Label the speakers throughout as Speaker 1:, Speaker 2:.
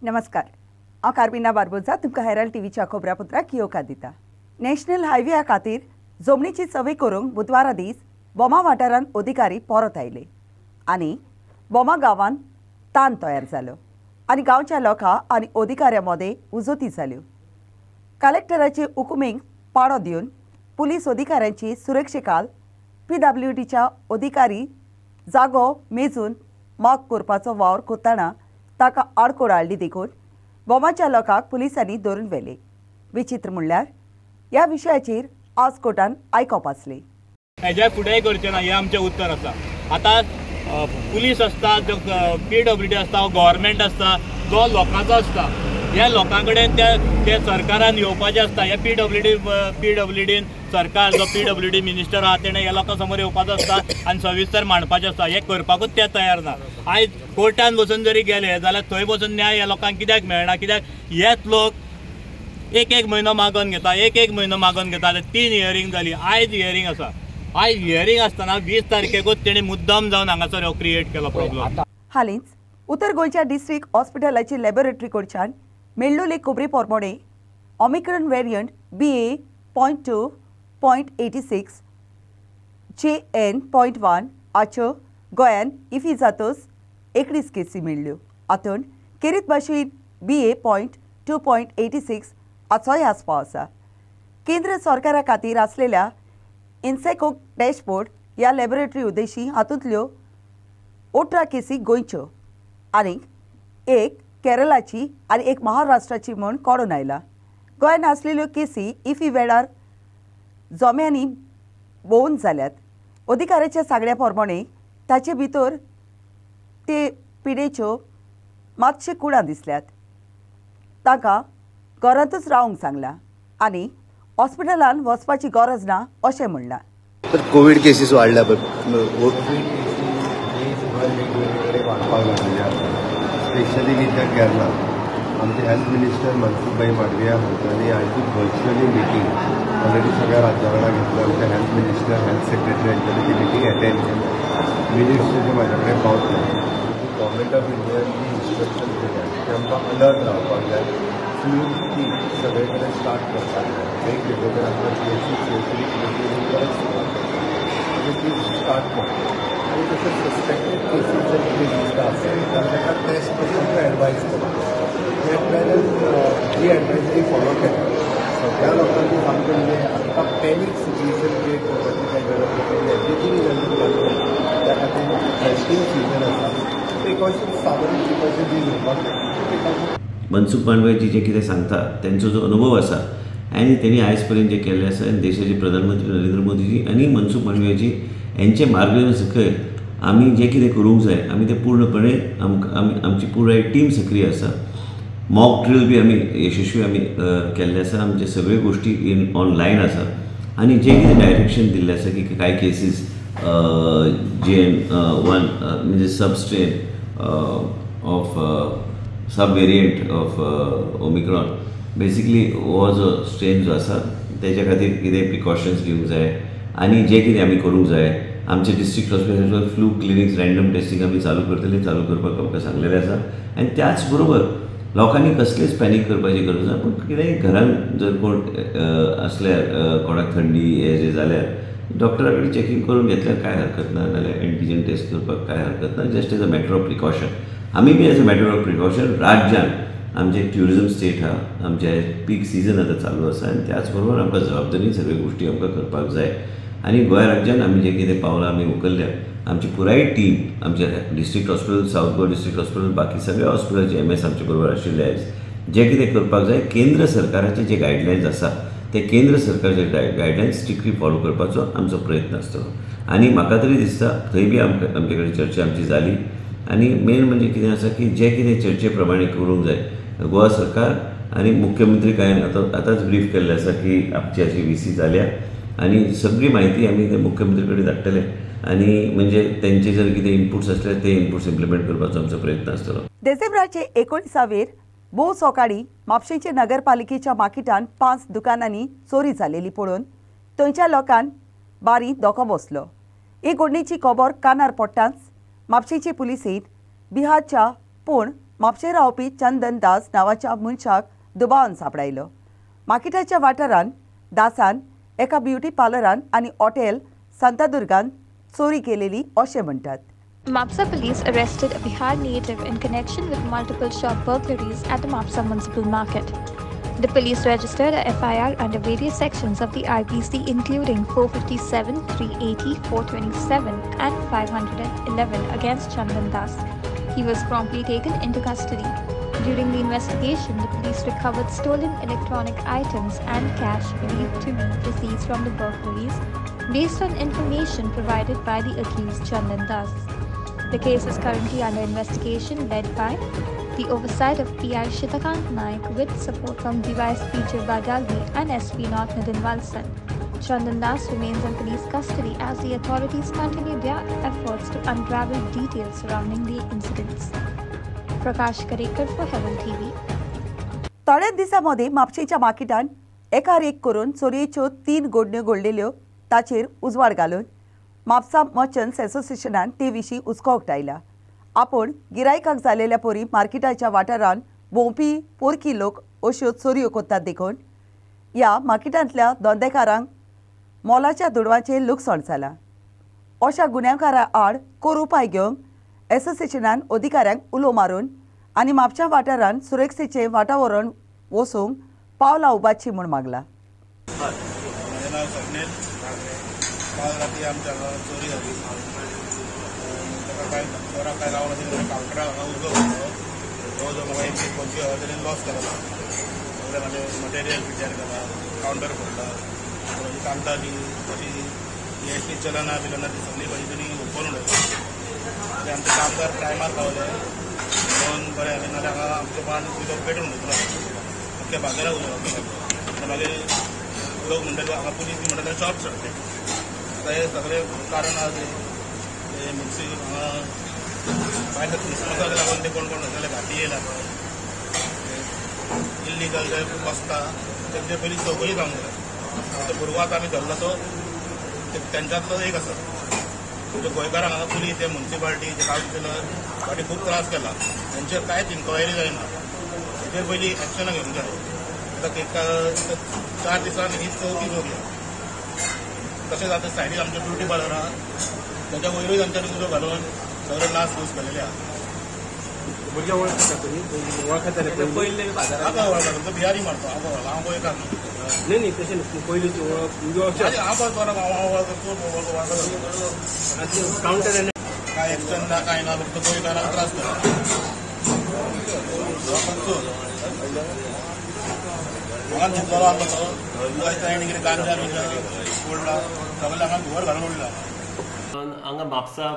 Speaker 1: नमस्कार। हांव कार्बिना बार्बोजा तुमकां हेराल्ड टीव्हीच्या खबरापत्राक येवकार दिता। नॅशनल हायवे खातीर जमनीची सर्वे करूंक बुधवारा दीस बोमा वाठारांत अधिकारी परत आयले आनी बोमा गांवांत ताण तयार जालो आनी गांवच्या लोकां आनी अधिकाऱ्यां मदें उजोती जाल्यो। कलेक्टराचे हुकुमेक पाळो दिवन पुलीस अधिकाऱ्यांची सुरक्षेखाल PWDच्या अधिकारी जागो मेजून मोग करपाचो वावर करतना ताका आडखोड हाडली देखून बोमाच्या लोकांक पुलिसांनी धरून व्हेले। विचित्र म्हणल्यार ह्या विशयाचेर आज कोर्टान आयकप आसलें।
Speaker 2: हेज्या फुडेंय करचें ना हें आमचें उत्तर आसा। आतां पुलीस आसता, PWD आसता, गव्हर्मेंट आसता, जो लोकांचो आसता, ह्या लोकां कडेन त्या सरकारान येवपाचें आसता। हे PWDन सरकार जो PWD मिनिस्टर आहा तेणें ह्या लोकां समोर येवपाचो आसता आनी सविस्तर मांडपाचें आसता। हें करपाकूच ते तयार ना। आयज कोर्टान बसून जरी गेले जाल्यार थंय बसून न्याय ह्या लोकांक कित्याक मेळना? कित्याक हेच लोक एक म्हयनो मागोवन घेता, एक म्हयनो मागोवन घेता। 3 हियरींग जाली, आयज हियरींग आसा। आयज हियरींग आसतना 20 तारखेकूच तेणी मुद्दाम जावन हांगासर हो क्रिएट केलो प्रॉब्लम।
Speaker 1: हालींच उत्तर गोंयच्या डिस्ट्रिक्ट हॉस्पिटलाची लॅबोरेटरी कडच्यान मेळिल्ले खबरे प्रमाणे ओमिक्रॉन व्हेरियंट BA.2.86 JN.1 हाच्यो गोंयांत इफी जातच 19 केसी मेळ्ळ्यो। हातूंत खेरीत भाशेन BA.2.86 हाचोय आस्पाव आसा। केंद्र सरकारा खातीर आसलेल्या इन्सेकोक डॅशबोर्ड ह्या लॅबोरेटरी उद्देशी हातूंतल्यो 18 केसी गोंयच्यो आनी एक केरळाची आनी एक महाराष्ट्राची म्हूण कळून आयला। गोंयांत आसलेल्यो केसी इफी वेळार जोम्यांनी भोवून जाल्यात। अधिकाऱ्याच्या सांगण्या प्रमाणे ताचे भितर ते पिडेच्यो मातशे कुडां दिसल्यात। तांकां घरांतूच रावंक सांगलां आनी हॉस्पिटलांत वचपाची गरज ना अशें म्हणलां।
Speaker 3: कोविड केसीस वाडल्या स्पेशली कित्याक केरला आमचे हेल्थ मिनिस्टर मनसुखभाई मांडविया हांच्यांनी आयज व्हर्च्युअली मिटींग ऑलरेडी सगळ्या राज्यां वांगडा घेतली। आमचे हेल्थ मिनिस्टर, हेल्थ सेक्रेटरी हांच्यांनी ती मिटींग अटेंड केली। मिनिस्टर जे म्हाजे कडेन पावतले गव्हर्मेंट ऑफ इंडियान जी इन्स्ट्रक्शन दिल्या ते आमकां अलर्ट रावपाक जाय। फ्लू ती सगळे कडेन स्टार्ट करपाक जाय। वेगवेगळे आमकां PSC ती स्टार्ट करता आनी तशेंच सस्पेक्टेड केसीस जर कितें दिसता आसत जाल्यार ताका टेस्ट करून एडवायज करता। हे प्लॅन जी एडवायजरी फॉलो केला सगळ्या लोकांनी सामकें म्हणजे आतां पॅनीक सिच्युएशन क्रिएट करपाची कांय गरज ना। Everything is under control. त्या खातीर टेस्टींग सिजन आसा, प्रिकॉशन्स सादारण प्रिकॉशन्स जी घेवपाक जाय।
Speaker 4: मनसुख मांडवियाजी जे कितें सांगता तेंचो जो अनुभव आसा आनी तेणी आयज पर्यंत जे केल्लें आसा आनी देशाचे प्रधानमंत्री नरेंद्र मोदीजी आनी मनसुख मांडवियाजी यांचे मार्गदर्शन सकयल आमी जे कितें करूंक जाय आमी ते पूर्णपणे आमची पुराय टीम सक्रीय आसा। मॉक ड्रील बी आमी यशस्वी केल्ले आसा। आमचे सगळे गोष्टी ऑनलायन आसा आनी जे कितें डायरेक्शन दिल्लें आसा की कांय केसीस JN.1 म्हणजे substrain of sub variant of Omicron basically हो जो स्ट्रेन जो आसा तेच्या खातीर कितें प्रिकॉशन्स घेवंक जाय आनी जे कितें आमी करूंक जाय। आमचे डिस्ट्रिक्ट हॉस्पिटलांत फ्लू क्लिनिक्स रँडम टेस्टिंग आमी चालू करतले, चालू करपाक आमकां सांगलेलें आसा। आनी त्याच बरोबर लोकांनी कसलेच पॅनीक करपाची गरज ना। पूण कितेंय घरांत जर कोण असल्यार कोणाक थंडी हे जे जाल्यार डॉक्टरा कडेन चॅकींग करून घेतल्यार कांय हरकत ना, नाजाल्यार एंटीजन टेस्ट करपाक कांय हरकत ना। Just as a matter of precaution आमी बी as a matter of precaution राज्यान आमचे ट्युरिजम स्टेट हा, आमचे पीक सिजन आतां चालू आसा आनी त्याच बरोबर आमकां जबाबदारीन सगळ्यो गोश्टी आमकां करपाक जाय। आनी गोंय राज्यान आमी जे कितें पावलां आमी उखल्ल्या आमची पुराय टीम आमचे district hospital, south Goa district hospital, बाकी सगळ्या हॉस्पिटलाचे MS आमचे बरोबर आशिल्ले आयज जे कितें करपाक जाय केंद्र सरकाराचे जे गायडलायन्स आसा ते केंद्र सरकाराचे गायडलायन्स स्ट्रिक्टली फॉलो करपाचो आमचो प्रयत्न आसतलो। आनी म्हाका तरी दिसता थंय बी आमचे कडेन चर्चा आमची जाली आनी मेन म्हणजे कितें आसा की जे कितें चर्चे प्रमाणे करूंक जाय गोवा सरकार आनी मुख्यमंत्री काय आतांच ब्रीफ केल्लें आसा की आमची अशी VC जाल्या आनी सगळी म्हायती आमी ते मुख्यमंत्री कडेन धाडटले आनी म्हणजे तेंचे जर कितें इनपुट्स आसले ते इनपुट्स इम्प्लिमेंट करपाचो आमचो प्रयत्न आसतलो।
Speaker 1: डिसेंबराचे 19 भोव सकाळी म्हापशेंचे नगरपालिकेच्या मार्केटांत 5 दुकानांनी चोरी जालेली पळोवन थंयच्या लोकांक बारी धोको बसलो। ही घडणेची खबर कानार पडटाच म्हापशेंचे पुलिसेन बिहारच्या पूण म्हापशें रावपी चंदन दास नांवाच्या मनशाक दुबावान सांपडायलो. मार्केटाच्या वाठारान दासान एका ब्युटी पार्लरान आनी हॉटेल सांतादुर्गान चोरी केलेली अशें म्हणटात.
Speaker 5: Mapsa police arrested a Bihar native in connection with multiple shop burglaries at the Mapsa municipal market. The police registered a FIR under various sections of the IPC including 457, 380, 427 and 511 against Chandan Das. He was promptly taken into custody. During the investigation, the police recovered stolen electronic items and cash believed to be receipts from the burglaries based on information provided by the accused Chandan Das. The case is currently under investigation led by the oversight of PI Shitakant Naik with support from DYSP Jirba Dalvi and SP North Nitin Walsan. Chandan Das remains in police custody as the authorities continue their efforts to unravel details surrounding the incidents. Prakash Karekar for Heaven TV.
Speaker 1: थोड्या दिसां मदीं म्हापशेच्या मार्केटान एकार एक करून चोरयेच्यो 3 घडण्यो घडलेल्यो ताचेर उजवाड घालून Mapusa merchants असोसिएशनान ते विशीं हुस्को उक्तायला. आपूण गिरायकाक जालेल्या पोरी मार्केटाच्या वाठारान भोंवपी पोरकी लोक अश्यो चोरयो कोत्तात देखून ह्या मार्केटांतल्या धंदेकारांक मोलाच्या दुडवांचें लुकसाण जालां. अशा गुन्यांवकारां आड कोर उपाय घेवंक असोसिएशनान अधिकाऱ्यांक उलो मारून आनी म्हापशा वाठारान सुरक्षेचें वातावरण वचूंक पावलां उबारचीं म्हूण मागलां.
Speaker 6: काल रात्री आमच्या हांगा चोरी जाली. ताका काय चोराक काय लावन कावंटराक हांगा उजो घालो. जवळ जवळ म्हाका 125,000 तरी लॉस केला. सगळें म्हाजें मटेरियल पिड्ड्यार केला, कावंटर फोडला, म्हजी कांताली अशी EST चलनां बिलनां ती सगळी कशी तरी ओपन उडयली. आमचे कामगार टायमार पावले म्हणून बरें जालें. नाल्यार हांगा आमचो पान उदक पेटून उडयतलो अख्ख्या बाजाराक उदक घातलें. मागीर उदक म्हणटकीर हांगा पुलीस म्हणटा शॉर्ट सर्कीट. हे सगळे कारण आज हे म्युन्सिपल हांगा भायर क्रिसमसाक लागून ते कोण कोण जाल्यार घाटी येयला पळय इल्लीगल जे बसता तेंचे पयलीं चौकशी जावंक जाय. तो गुरवाक आमी धरला तो तेंच्यांतलो एक आसा. म्हणजे गोंयकारांक हांगा पुलीस ते म्युन्सिपालिटी जे कावन्सिलर फाटी खूब त्रास केला. तेंचेर कांयच इन्क्वायरी जायना. तेचेर पयलीं एक्शनां घेवंक जाय. आतां 4 दिसान ही चवथी चोरी. तशेंच आतां सायडीक आमच्या ब्युटी पार्लर आहा त्याच्या वयरूय तांच्यांनी उजो घालून सगळे नास धूस केलेले आहा. भुरग्यां वळखता तुमी वळखताले पयले आतां वळखता तो बिहारी मारतो हांव गोंयकार न्ही. न्ही तशें पयलींची वळख हांव बरो हांव वळखता कावंटर काय एक्शन ना काय ना फक्त गोंयकारांक त्रास करता. हांगा चिंतलो आसलो तो गोंयचा आनी कितें गांजा बिंजा उडला सगळें हांगा धुवर घालून उडला.
Speaker 7: हांगा म्हापसा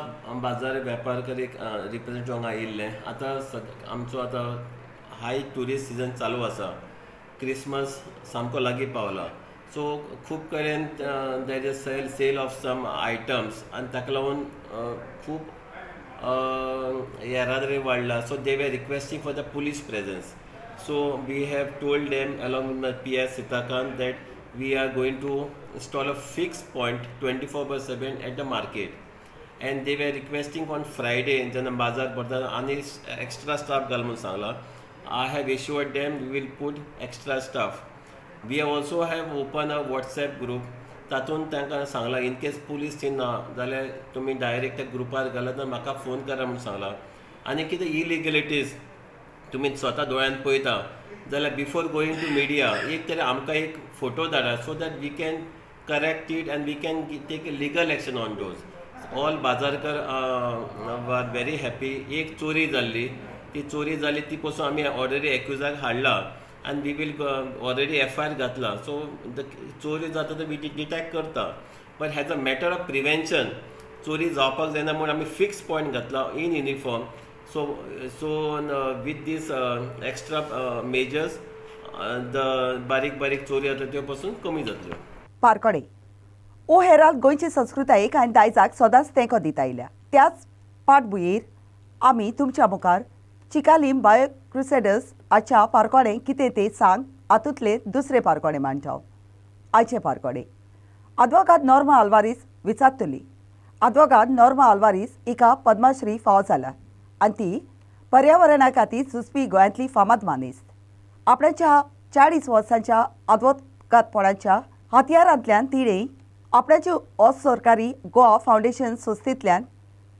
Speaker 7: बाजार वेपारकारीक रिप्रेझेंटेटिव्ह हांगा आयिल्ले. आतां आमचो आतां हाय ट्युरिस्ट सिजन चालू आसा. क्रिसमस सामको लागीं पावला. सो खूब कडेन there is sale of some items आनी ताका लागून खूब येरादारी वाडला. So they were requesting for the police presence. So we have told them along with the PS Sitakant that we are going to install a fixed point 24/7 at the market, and they were requesting on Friday जेन्ना बाजार भरता आनी extra staff घाल म्हणून सांगला. I have assured them we will put extra staff. We also have opened a WhatsApp group. तातूंत तांकां सांगला इन केस पुलीस ना जाल्यार तुमी डायरेक्ट त्या ग्रुपार घालत म्हाका फोन करा म्हणून सांगला. आनी कितें इलिगलिटीज तुमी स्वता दोळ्यान पळयता जाल्यार बिफोर गोईंग टू मिडिया एक तरी आमकां एक फोटो धाडा so that we can correct it and we can take legal action on those. All बाजारकार वर व्हेरी हॅपी. एक चोरी जाल्ली ती चोरी जाली ती पासून आमी ऑलरेडी एक्युजाक हाडला आनी वी वील ऑलरेडी FIR घातला. सो चोरी जाता ते वी डिटेक्ट करता. But has a matter of prevention चोरी जावपाक जायना म्हणून आमी फिक्स पॉयंट घातला in uniform. So with these extra measures, the बारीक चोरी जाता त्यो पासून कमी जातल्यो.
Speaker 1: पारकोडे ओ हेराल्ड गोंयचे संस्कृतायेक आनी दायजाक सदांच तेंको दिता आयल्या. त्याच फाटभुंयेर आमी तुमच्या मुखार चिकालीम बायो क्रुसेडर्स आजच्या पारकोडे कितें तें सांग हातूंतले दुसरे पारकोडे मांडटाव. आयचे पारकोडे अद्वोगाद नॉर्मा आल्वारीस विचारतली. अद्वोगाद नॉर्मा आल्वारीस हिका पद्मश्री फावो जाला आनी ती पर्यावरणा खातीर झुजपी गोंयांतली फामाद मानेस्त. आपणाच्या 40 वर्सांच्या आदवोगादपणाच्या हातयारांतल्यान तिणें आपणाचे असरकारी गोवा फावंडेशन संस्थेंतल्यान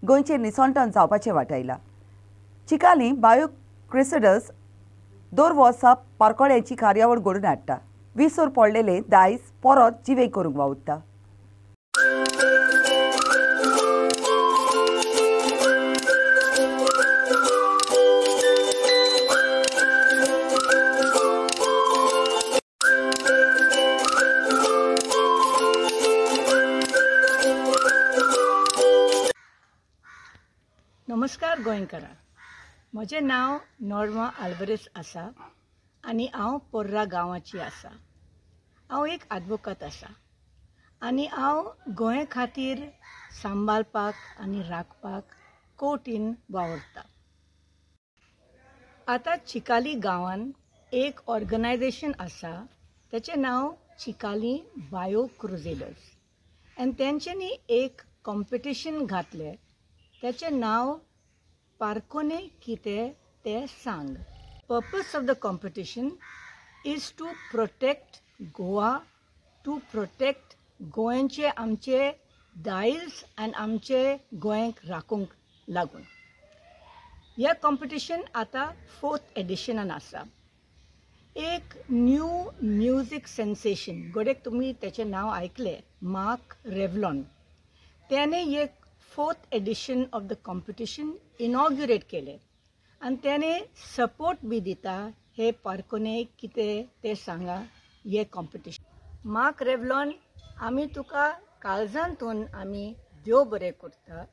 Speaker 1: गोंयचें निसंतन जावपाचें वाटायलां. चिकाली बायो क्रिसडस 2 वर्सां पारकोड्यांची कार्यावळ घडोवन हाडटा. विसर पडलेले दायज परत जिवे करूंक वावुरता.
Speaker 8: नमस्कार गोंयकारां. म्हजें नांव नॉर्मा आल्वारेस आसा आनी हांव पोर्रा गांवाची आसा. हांव एक एडवोकेट आसा आनी हांव गोंय खातीर सांबाळपाक आनी राखपाक कोर्टीन वावरता. आतां चिकाली गांवान एक ऑर्गनायजेशन आसा, तेचें नांव चिकाली बायो क्रुसेडर्स, आनी तेंच्यांनी एक कॉम्पिटिशन घातलें. तेचें नांव पारकोने कितें तें सांग. Purpose of the competition is to protect Goa, to protect गोंयचे आमचे दायज आनी आमचे गोंयक राखूंक लागून. हें कॉम्पिटिशन आतां 4th एडिशनान आसा. एक न्यू म्युजीक सेन्सेशन, गोडेक तुमी तेचें नांव आयकलें, मार्क रेवलॉन. त्याने एक 4th edition of the competition inaugurate केलें आनी त्याने सपोर्ट बी दिता हे पारकोने कितें तें सांगा हे कॉम्पिटिशन. मार्क रेवलॉन, आमी तुका काळजांतून आमी देव बरें करता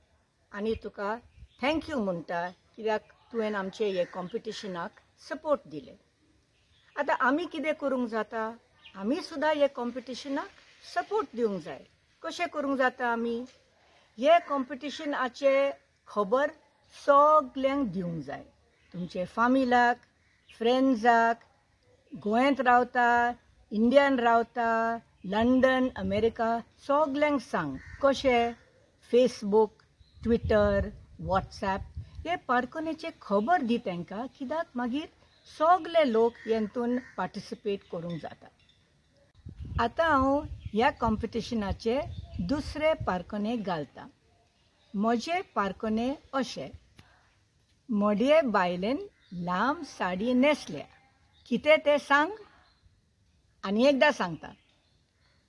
Speaker 8: आनी तुका थँक्यू म्हणटा कित्याक तुवें आमचे हे कॉम्पिटिशनाक सपोर्ट दिलें. आतां आमी कितें करूंक जाता? आमी सुद्दां हे कॉम्पिटिशनाक सपोर्ट दिवंक जाय. कशें करूंक जाता आमी? हे कॉम्पिटिशनाचे खबर सगल्यांक दिवंक जाय. तुमचे फामिलाक, फ्रेंड्साक, गोंयांत रावता, इंडियान रावता, लंडन, अमेरिका, सगल्यांक सांग. कशें? फेसबूक, ट्विटर, वॉट्सॅप हे पारकोनेचे खबर दी तांकां, कित्याक मागीर सगळे लोक हेतून पार्टिसिपेट करूंक जाता. आतां हांव ह्या कॉम्पिटिशनाचे दुसरे पारकोने घालता. म्हजे पारकोने अशे: मोडये बायलेन लांब साडी न्हेसल्या, कितें तें सांग. आनी एकदां सांगता,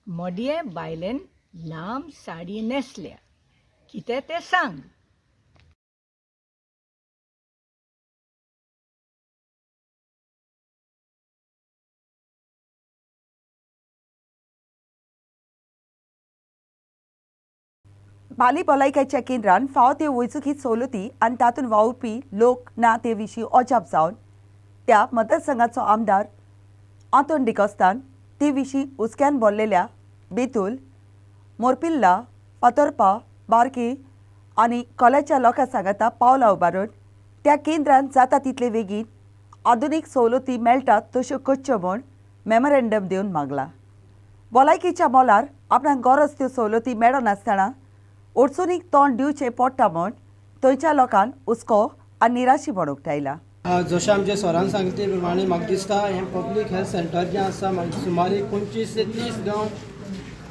Speaker 8: मोडये बायलेन लांब साडी न्हेसल्या, कितें तें सांग.
Speaker 1: बाली भलायकेच्या केंद्रान फावो त्यो वैजकी सवलती आनी तातूंत वावुरपी लोक ना ते विशीं अजाप जावन त्या मतदारसंघाचो आमदार आंतोन डिकोस्तान ते विशीं हुस्क्यान भरलेल्या बेतूल, मोरपिल्ला, फातोर्पा, बार्की आनी कोल्याच्या लोकां सांगाता पावलां उबारून त्या केंद्रान जाता तितले बेगीन आधुनीक सवलती मेळटात तश्यो करच्यो म्हूण मेमोरेंडम दिवन मागला. भलायकेच्या मोलार आपणाक गरज त्यो सवलती मेळनासतना अडचणीक तोंड दिवचें पडटा म्हूण थंयच्या लोकांक हुस्को आनी निराशीपण उक्तायला.
Speaker 9: जशें आमच्या सरान सांगले ते प्रमाणे म्हाका दिसता हें पब्लीक हेल्थ सेंटर जें आसा सुमारे 25 ते 30 गांव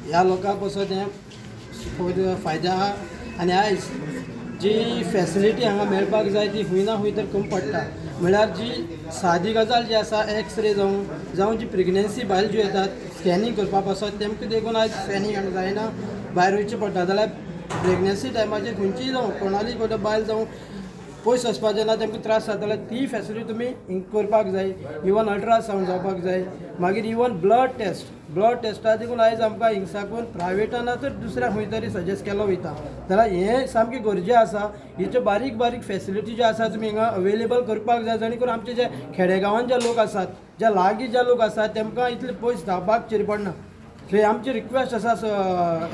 Speaker 9: ह्या लोकांक पासून हें फायदो आहा. आनी आयज जी फेसिलिटी हांगा मेळपाक जाय ती खूंय ना खूंय तर कमी पडटा. म्हळ्यार जी सादी गजाल जी आसा, एक्सरे जावं जी प्रेग्नन्सी बायल ज्यो येतात स्कॅनिंग करपा पासून तेमकां देखून आयज स्कॅनिंग जायना, भायर वयचें पडटा. जाल्यार प्रेग्नन्सी टायमाचेर खंयचीय जावं कोणाली कोण बायल जावं पयस वचपाक जेन्ना तेमकां त्रास जाता जाल्यार ती फेसिलिटी तुमी करपाक जाय. इवन अल्ट्रासावंड जावपाक जाय. मागीर इवन ब्लड टेस्टा देखून आयज आमकां हिंगसाकून प्रायवेटान तर दुसऱ्या खंय तरी सजेस्ट केलो वयता. जाल्यार हें सामकें गरजेचें आसा. हेच्यो बारीक बारीक फेसिलिटी ज्यो आसा तुमी हिंगा अवेलेबल करपाक जाय, जेणे करून आमचे जे खेडेगांवांत जे लोक आसात, जे लागीं जे लोक आसात तेमकां इतले पयस धांवपाक चिरी पडना. सो आमची रिक्वेस्ट आसा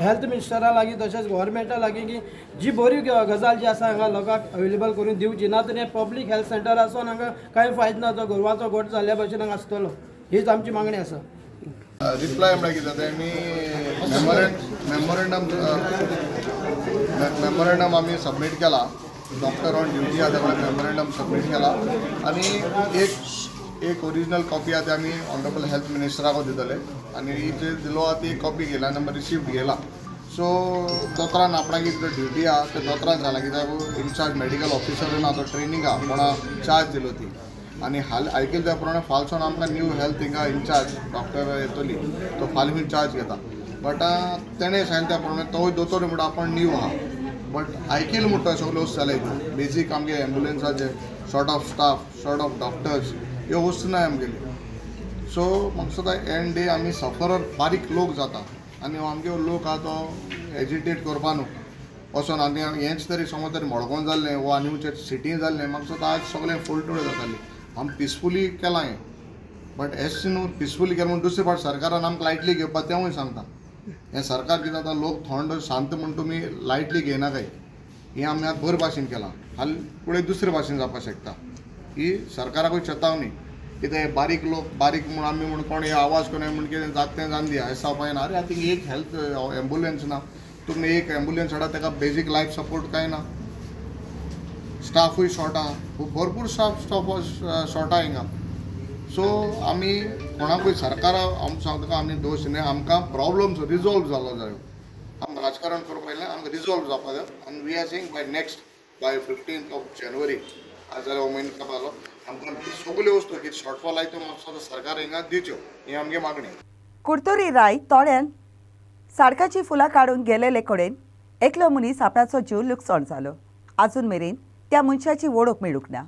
Speaker 9: हेल्थ मिनिस्टरा लागीं तशेंच गव्हर्मेंटा लागीं की जी बरी गजाल जी आसा हांगा लोकांक अवेलेबल करून दिवची. ना तर हें पब्लीक हेल्थ सेंटर आसून हांगा कांय फायदो ना, जो गोरवाचो गोठ जाल्ल्या भशेन हांगा आसतलो. हीच आमची मागणी आसा.
Speaker 6: रिप्लाय म्हळ्यार कितें तेमी मेमोरेंडम आमी सबमीट केला डॉक्टर ऑन ड्युटी आहा त्या मेमोरेंडम सबमीट केला आनी एक ओरिजिनल कॉपी आहा ती आमी ऑनरेबल हेल्थ मिनिस्टराक दितले आनी जे दिलो आहा ती कॉपी केला आनी रिसिव्ड केला सो दोतोरान आपणाक कितें ड्युटी आहा ते दोतोरान जाला कित्याक इनचार्ज मेडिकल ऑफिसरान आहा तो ट्रेनिंग आहा कोणा चार्ज दिलो ती आनी आयकले त्या प्रमाणे फालसून आमकां न्यू हेल्थ हिंगा इनचार्ज डॉक्टर येतली तो फाल्यां खंय चार्ज घेता बट तेणें सांगलें त्या प्रमाणे तो दोतोर म्हणटा आपण न्यू आहा बट आयकले म्हणटा सगल्यो वस्तू जाले बेजीक आमगे एम्बुलन्साचे short of staff short of doctors ह्यो वस्तू नाय आमगेली सो म्हाका दिसता एंड डे आमी सफरर बारीक लोक जाता आनी आमगे लोक आहा तो एजिटेट करपा न्हू वचोन आनी हेंच तरी समज तरी मडगांव जाल्लें वो आनी खंयच्या सिटीन जाल्लें म्हाका दिसता आज सगळें फुलटुळे जातालीं आमी पिसफुली केलां हें बट एस न्हू पिसफुली केलें म्हणून दुसरी फावट सरकारान आमकां लायटली घेवपा तेंवूय सांगता हें सरकार कितें जाता लोक थंड शांत म्हण तुमी लायटली घेयनाकाय हें आमी आतां बरे भाशेन केलां हाल फुडें दुसरे भाशेन जावपाक शकता ही सरकाराकूय चेतावणी कितें बारीक लोक बारीक म्हूण आमी म्हूण कोण आवाज कोण म्हूण कितें जाता तें जावन दिया हें जावपाक अरे आय थिंक एक हेल्थ एम्बुलन्स ना तुमी एक एम्बुलन्स हाडा ताका बेजीक लायफ सपोर्ट कांय ना स्टाफूय शॉर्ट आहा भरपूर स्टाफ शॉर्ट आहा हिंगा सो आमी कोणाकूय सरकारा आमकां सांगता आमी दोश न्ही आमकां प्रॉब्लम्स रिजॉल्व जालो जायो आमकां राजकारण करपा पयलें आमकां रिजॉल्व जावपा जाय आनी we are saying by 15th of January आज जाल्यार हो म्हयनो कापालो आमकां सगल्यो वस्तू कितें शॉर्टफॉल आहाय त्यो म्हाका सरकार हिंगा दिच्यो ही आमगे मागणी
Speaker 1: कुर्तोरी राय तोड्यान साडकाची फुलां काडून गेलेले कडेन एकलो मनीस आपणाचो जीव लुकसाण जालो आजून मेरेन त्या मनशाची वळख मेळूंक ना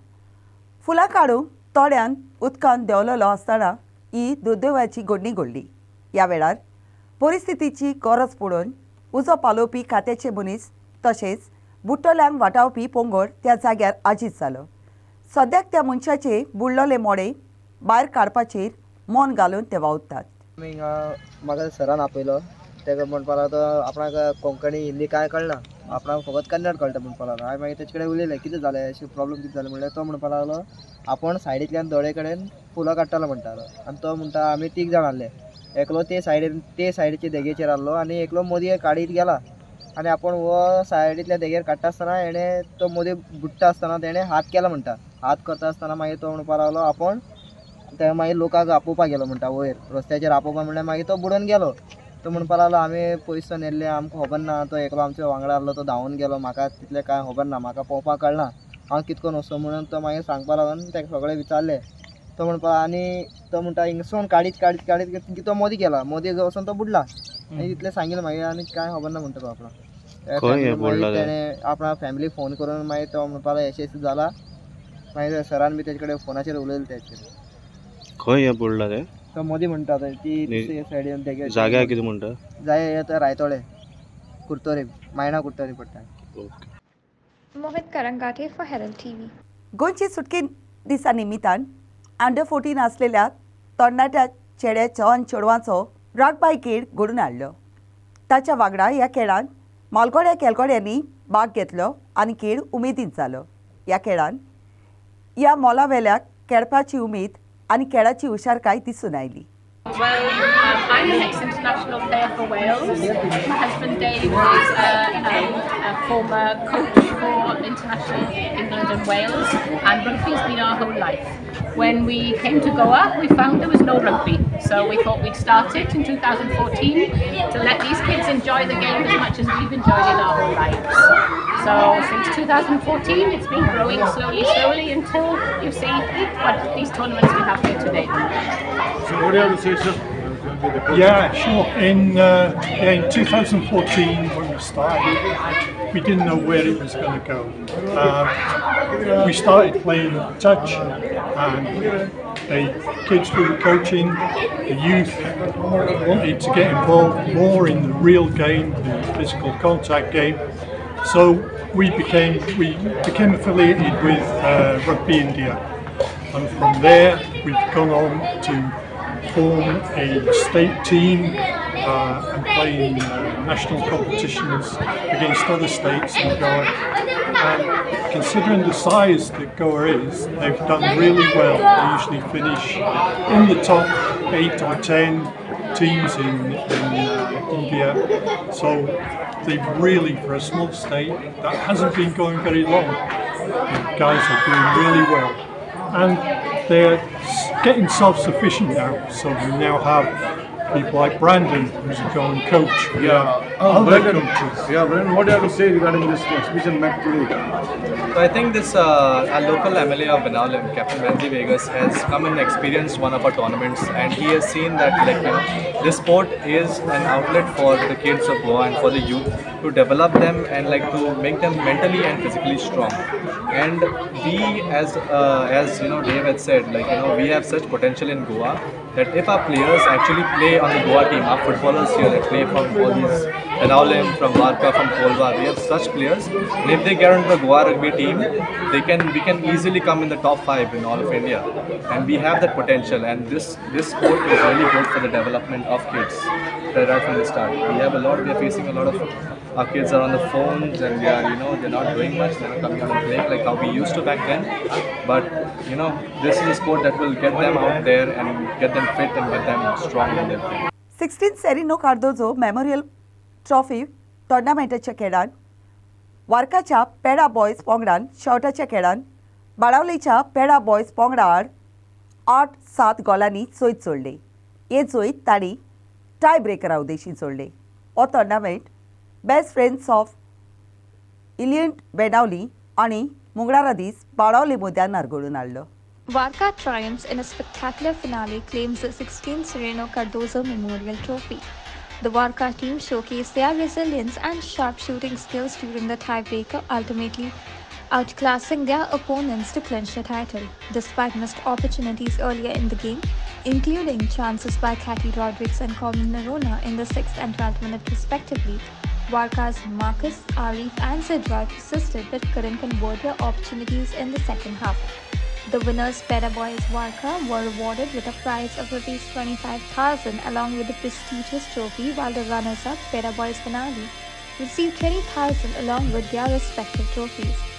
Speaker 1: फुलां काडूंक तोड्यान उदकांत देंवलेलो आसतना ही दुर्दैवाची घडणी घडली ह्या वेळार परिस्थितीची गरज पडून उजो पालोवपी खात्याचे मनीस तशेंच बुट्टोल्यांक वाटावपी पोंगड त्या जाग्यार आजीत जालो सद्याक त्या मनशाचे बुडलोले मोडे भायर काडपाचेर मन घालून ते वावुरतात
Speaker 10: म्हाका सरान आपयलो तेका म्हणपा लागलो तो आपणाक कोंकणी हिंदी कांय कळना आपणाक फकत कन्नड कळटा म्हणपा लागलो हांवें मागीर तेचे कडेन उलयलें कितें जालें अशें प्रॉब्लम कितें जालें म्हणल्यार तो म्हणपा लागलो आपूण सायडींतल्यान दोळे कडेन फुलां काडटालो म्हणटालो आनी तो म्हणटा आमी 3 जाण आहले एकलो ते सायडीचे देगेचेर आहलो आनी एकलो मोदये काडीत गेला आनी आपूण हो सायडींतल्या देगेर काडटा आसतना हेणें तो मोदी बुडटा आसतना तेणें हात केला म्हणटा हात करता आसतना मागीर तो म्हणपा लागलो आपूण ते मागीर लोकांक आपोवपाक गेलो म्हणटा वयर रस्त्याचेर आपोवपा म्हणल्यार मागीर तो बुडोवन गेलो तो म्हणपा लागलो आमी पयस नेल्ले आमकां खबर ना तो एकलो आमच्या वांगडा आहलो तो धांवून गेलो म्हाका तितलें कांय खबर ना म्हाका पळोवपाक कळना हांव कितकोन वचो म्हणून तो मागीर सांगपा लागून ताका सगळें विचारलें तो म्हणपा आनी तो म्हणटा हिंगसून काडीत तो मोदी गेला मोदी वचून तो बुडला आनी इतलें सांगिल्लें मागीर आनी कांय खबर ना म्हणटा तो आपणाक तेणें आपणा फॅमिली फोन करून मागीर तो म्हणपा लागलो अशें जाला मागीर सरान बी तेजे कडेन फोनाचेर उलयलें तेजे
Speaker 11: खंय बुडला ते
Speaker 10: तो मोदी म्हणटा ती सायडीन तेगे
Speaker 11: जाग्यार कितें म्हणटा
Speaker 10: जाय तो रायतोळे कुर्तोरी मायणा कुर्तोरी पडटा
Speaker 5: Mohit Karangate for Herald TV.
Speaker 1: गोंयची सुटके दिसा निमित्तान अंडर-14 आसलेल्या तरणाट्या चेड्याच्या आनी चेडवांचो रागबाय खेळ घडून हाडलो ताच्या वांगडा ह्या खेळांत मालगोड्या केलगोड्यांनी भाग घेतलो आनी खेळ उमेदीन जालो ह्या खेळांत ह्या मोलावेल्या खेळपाची उमेद आनी खेळाची हुशारकाय दिसून oily
Speaker 12: Well, I'm the next international player for Wales. My husband Dave is a former coach for international England and Wales, and rugby's been our whole life. When we came to Goa, we found there was no rugby, so we thought we'd start it in 2014 to let these kids enjoy the game as much as we've enjoyed it our whole lives. So since 2014, it's been growing slowly until you see what these tournaments we have here today.
Speaker 13: So what do you have to say, sir? Yeah, sure. In 2014, when we started, we didn't know where it was going to go. We started playing touch, and the kids we were coaching, the youth, wanted to get involved more in the real game, the physical contact game. So we became affiliated with Rugby India, and from there we've gone on to form a state team and play in national competitions against other states in Goa. And considering the size that Goa is, they've done really well. They usually finish in the top 8 or 10 teams in India. So they really, for a small state, that hasn't been going very long. The guys are doing really well. And they're getting self-sufficient now, so we now have people like Brandon, who's a going coach.
Speaker 14: Brandon, what do you have to say regarding this exhibition match today?
Speaker 15: So I think this our local MLA of Benaulem, Captain Manzi Vegas, has come and experienced one of our tournaments, and he has seen that this sport is an outlet for the kids of Goa and for the youth to develop them and to make them mentally and physically strong. And we, as Dave had said, we have such potential in Goa that if our players actually play on the Goa team, our footballers here that play from all these Benaulem, from Varka, from Kolva, we have such players. And if they get into the Goa rugby team, we can easily come in the top 5 in all of India. And we have that potential, and this sport is really good for the development of kids right from the start. We are facing a lot of our kids are on the phones and they're not doing much, they're not coming out and playing like how we used to back then. But this is a sport that will get them out there and get them fit and get them strong in their play.
Speaker 1: 16th Serino Cardozo memorial trophy टोर्नामेंटाच्या खेळान वार्काच्या पेडा boys पंगडान शॉटाच्या खेळान बाळावलीच्या पेडा boys पंगडार 8-7 गोलांनी चोयत सोडले. हे चोयत तांणी tie ब्रेकरा Udeshi सोडले. हो tournament best friends of इलियंट Benaulim आणि मंगळारा दीस बाळावली मैदानार घडोवन हाडलो.
Speaker 5: Varka triumphs in a spectacular finale claims the 16th Sereno Cardozo Memorial Trophy. The Varka team showcased their resilience and sharp shooting skills during the tiebreaker, ultimately outclassing their opponents to clinch the title. Despite missed opportunities earlier in the game, including chances by Cathy Rodrigues and Comin Narona in the 6th and 12th minute respectively, Varka's Marcus, Arif and Sidra persisted but couldn't convert their opportunities in the second half. The winners, Peda Boys Varka, were rewarded with a prize of ₹25,000 along with the prestigious trophy, while the runners-up, Peda Boys Benali, received $20,000 along with their respective trophies.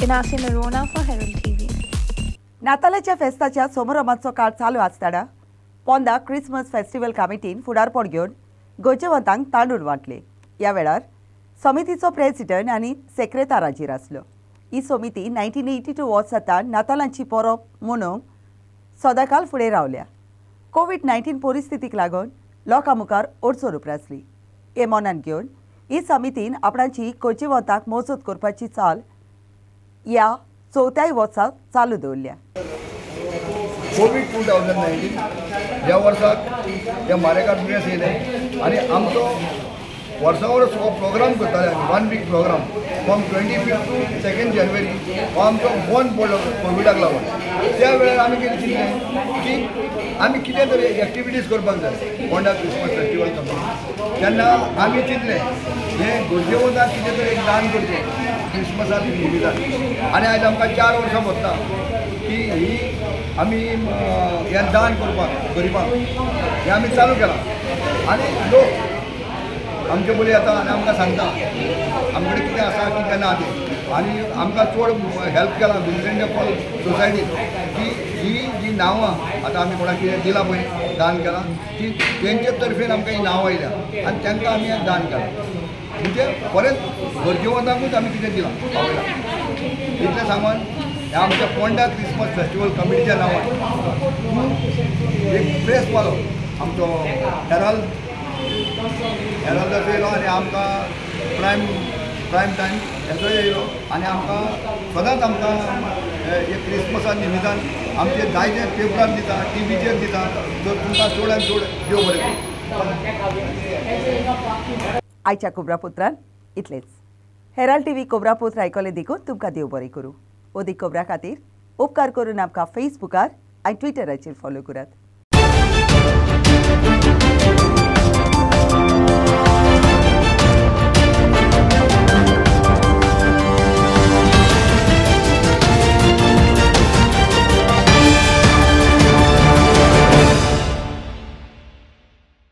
Speaker 5: Inasi Narona for Herald TV.
Speaker 1: नातालाच्या फेस्ताच्या समारंभाचो काळ चालू आसतना पोंदा Christmas festival कमिटीन फुडारपण घेवन गोंयचेवंतांक तांदूळ वांटले. ह्या वेळार समितीचो president आनी सेक्रेटार हाजीर आसलो. ही समिती 1982 वर्सा नातालांची परब मनोवंक सदांकाल फुडें रावल्या. कोविड-19 परिस्थितीक लागून लोकां मुखार अडचण उप्रासली. हे मनान घेवन ही समितीन आपणाची गोंयचेवंतांक मजत करपाची चाल ह्या 4थ्या वर्सा चालू दवरल्या.
Speaker 16: कोविड 2019 ह्या वर्साक हे मारेकार दुयेंस येयलें आनी आमचो वर्सा वर्स हो प्रोग्राम करताले आमी 1 वीक प्रोग्राम फ्रॉम 25 to 2 जानेवारी हो आमचो बंद पडलो कोविडाक लागून. त्या वेळार आमी कितें चिंतलें की आमी कितें तरी एक्टिविटीज करपाक जाय पोंडा क्रिसमस फेस्टिवल कमिटी. तेन्ना आमी चिंतलें हें गोंयचेवंताक कितें तरी एक दान करचें क्रिसमसाक निमितान. आनी आयज आमकां 4 वर्सां भोगता की ही आमी हें दान करपाक गरिबांक हें आमी चालू केलां. आनी लोक आमचे बोली येता आनी आमकां सांगता आमचे कडेन कितें आसा कितें ना तें. आनी आमकां चड हेल्प केलां विन्सेंट डे पॉल सोसायटीन की ही जी नांवां आतां आमी कोणाक कितें दिलां पळय दान केलां ती तेंचे तर्फेन आमकां ही नांव आयल्या आनी तांकां आमी हें दान केलां म्हणजे परत गरजेवंतांकूच आमी कितें दिलां पावयलां इतलें सांगून हे आमच्या पोंडा क्रिसमस फेस्टिवल कमिटीच्या नांवान एक प्रेस वालो आमचो हेराल्डाचो येयलो आनी आमकां प्रायम टायम हेचोय येयलो आनी आमकां सदांच आमकां हे क्रिसमसा निमितान आमचे जायते पेपरार दिता टीव्हीचेर दिता तर तुमकां चड आनी चड देव बरें करूं.
Speaker 1: आयच्या कोबरापुत्रान इतलेंच. हेराल्ड टीव्ही कोबरापुत्र आयकलें देखून तुमकां देव बरें करूं. ओदी खबरां खातीर उपकार करून आमकां फेसबुकार आनी ट्विटराचेर फॉलो करात.